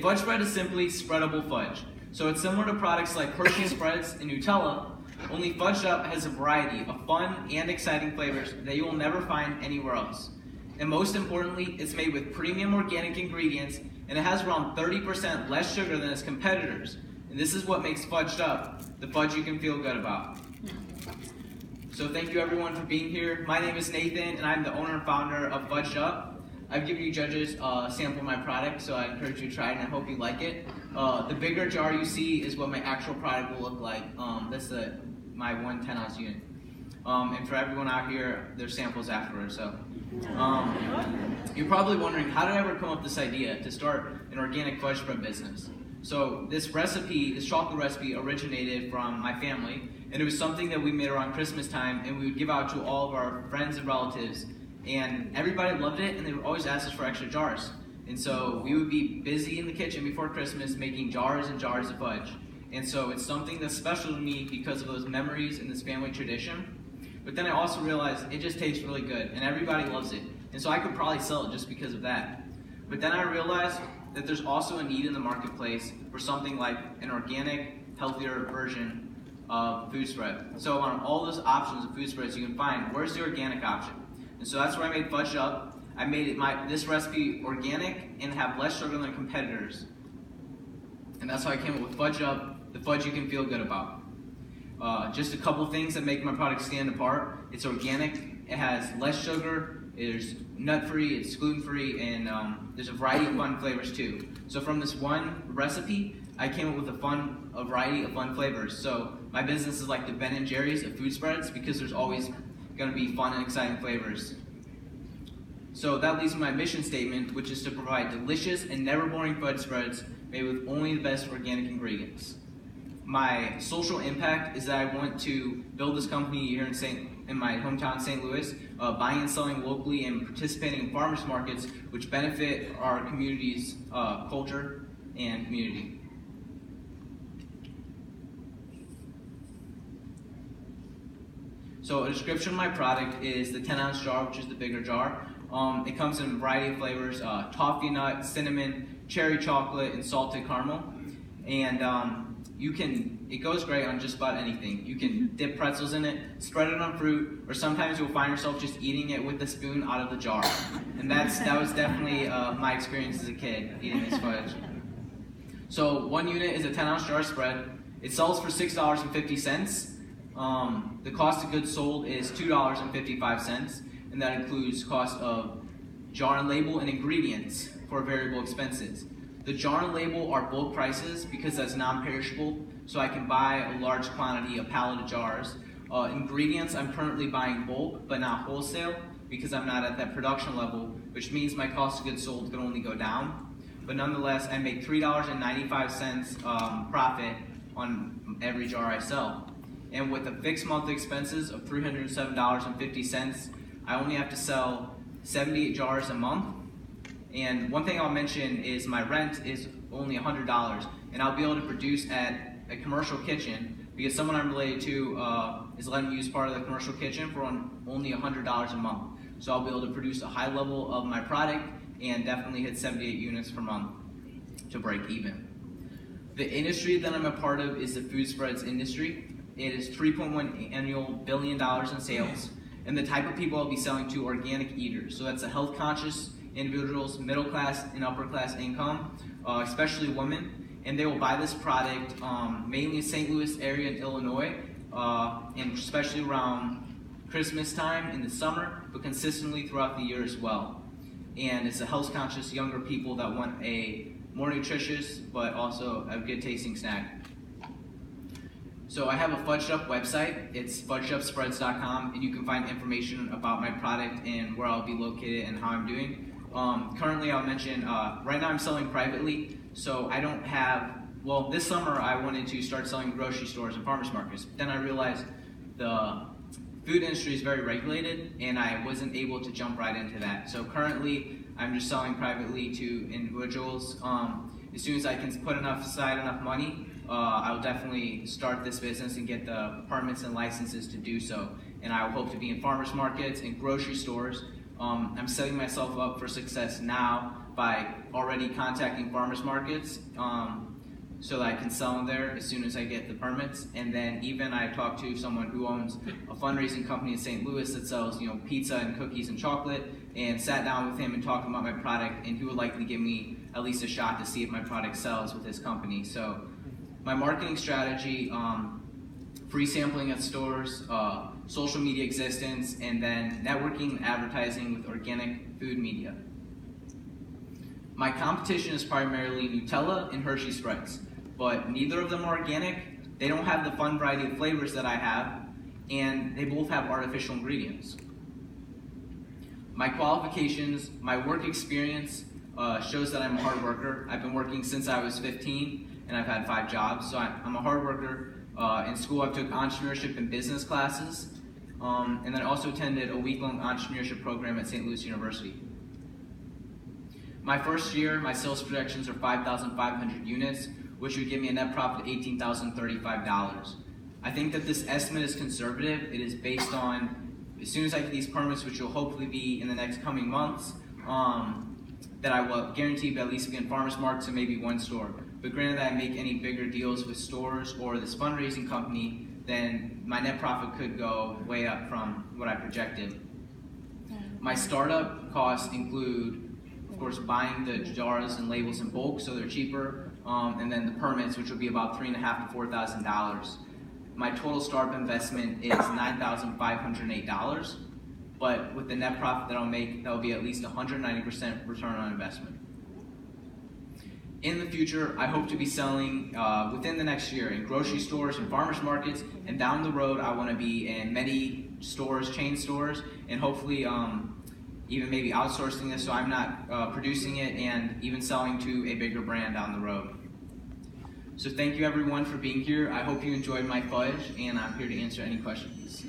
Fudge spread is simply spreadable fudge. So it's similar to products like Hershey Spreads and Nutella, only Fudged Up has a variety of fun and exciting flavors that you will never find anywhere else. And most importantly, it's made with premium organic ingredients, and it has around 30% less sugar than its competitors. And this is what makes Fudged Up the fudge you can feel good about. So thank you everyone for being here. My name is Nathan, and I'm the owner and founder of Fudged Up. I've given you judges a sample of my product, so I encourage you to try it, and I hope you like it. The bigger jar you see is what my actual product will look like. That's my 1 10-ounce unit. And for everyone out here, there's samples afterwards. So you're probably wondering, how did I ever come up with this idea to start an organic fudge spread business? So this chocolate recipe originated from my family, and it was something that we made around Christmas time, and we would give out to all of our friends and relatives. And everybody loved it, and they would always ask us for extra jars. And so we would be busy in the kitchen before Christmas making jars and jars of fudge. And so it's something that's special to me because of those memories and this family tradition. But then I also realized it just tastes really good, and everybody loves it. And so I could probably sell it just because of that. But then I realized that there's also a need in the marketplace for something like an organic, healthier version of food spread. So on all those options of food spreads you can find, where's the organic option? And so that's where I made Fudged Up. I made this recipe organic and have less sugar than competitors. And that's how I came up with Fudged Up, the fudge you can feel good about. Just a couple things that make my product stand apart. It's organic, it has less sugar, it's nut-free, it's gluten-free, and there's a variety of fun flavors too. So from this one recipe, I came up with a variety of fun flavors. So my business is like the Ben & Jerry's of food spreads, because there's always going to be fun and exciting flavors. So that leads to my mission statement, which is to provide delicious and never boring fudge spreads made with only the best organic ingredients. My social impact is that I want to build this company here in my hometown, St. Louis, buying and selling locally and participating in farmers markets, which benefit our community's culture and community. So a description of my product is the 10-ounce jar, which is the bigger jar. It comes in a variety of flavors: toffee nut, cinnamon, cherry chocolate, and salted caramel. And it goes great on just about anything. You can dip pretzels in it, spread it on fruit, or sometimes you'll find yourself just eating it with the spoon out of the jar. And that was definitely my experience as a kid, eating this fudge. So 1 unit is a 10-ounce jar spread. It sells for $6.50. The cost of goods sold is $2.55, and that includes cost of jar and label and ingredients for variable expenses. The jar and label are bulk prices because that's non-perishable, so I can buy a large quantity, a pallet of jars. Ingredients, I'm currently buying bulk, but not wholesale, because I'm not at that production level, which means my cost of goods sold can only go down. But nonetheless, I make $3.95 profit on every jar I sell. And with a fixed monthly expenses of $307.50, I only have to sell 78 jars a month. And one thing I'll mention is my rent is only $100, and I'll be able to produce at a commercial kitchen, because someone I'm related to is letting me use part of the commercial kitchen for only $100 a month. So I'll be able to produce a high level of my product and definitely hit 78 units per month to break even. The industry that I'm a part of is the food spreads industry. It is $3.1 billion in sales, and the type of people I'll be selling to are organic eaters. So that's the health conscious individuals, middle class and upper class income, especially women. And they will buy this product mainly in St. Louis area and Illinois, and especially around Christmas time in the summer, but consistently throughout the year as well. And it's the health conscious younger people that want a more nutritious but also a good tasting snack. So I have a Fudged Up website. It's fudgedupspreads.com, and you can find information about my product and where I'll be located and how I'm doing. Currently, I'll mention, right now I'm selling privately, so I don't have, well, this summer I wanted to start selling grocery stores and farmers markets. Then I realized the food industry is very regulated, and I wasn't able to jump right into that. So currently, I'm just selling privately to individuals. As soon as I can put aside enough money, I'll definitely start this business and get the permits and licenses to do so. And I hope to be in farmers markets and grocery stores. I'm setting myself up for success now by already contacting farmers markets so that I can sell them there as soon as I get the permits. And then even I talked to someone who owns a fundraising company in St. Louis that sells, pizza and cookies and chocolate, and sat down with him and talked about my product, and he would likely give me at least a shot to see if my product sells with his company. So my marketing strategy, free sampling at stores, social media existence, and then networking and advertising with organic food media. My competition is primarily Nutella and Hershey Spreads, but neither of them are organic. They don't have the fun variety of flavors that I have, and they both have artificial ingredients. My qualifications, my work experience shows that I'm a hard worker. I've been working since I was 15, and I've had 5 jobs, so I'm a hard worker. In school, I took entrepreneurship and business classes, and then I also attended a week-long entrepreneurship program at St. Louis University. My first year, my sales projections are 5,500 units, which would give me a net profit of $18,035. I think that this estimate is conservative. It is based on, as soon as I get these permits, which will hopefully be in the next coming months, that I will guarantee at least be in farmers markets and maybe one store. But granted that I make any bigger deals with stores or this fundraising company, then my net profit could go way up from what I projected. My startup costs include, of course, buying the jars and labels in bulk, so they're cheaper, and then the permits, which would be about $3,500 to $4,000. My total startup investment is $9,508, but with the net profit that I'll make, that will be at least 190% return on investment. In the future, I hope to be selling within the next year in grocery stores and farmers markets, and down the road, I want to be in many stores, chain stores, and hopefully even maybe outsourcing this so I'm not producing it, and even selling to a bigger brand down the road. So thank you everyone for being here. I hope you enjoyed my fudge, and I'm here to answer any questions.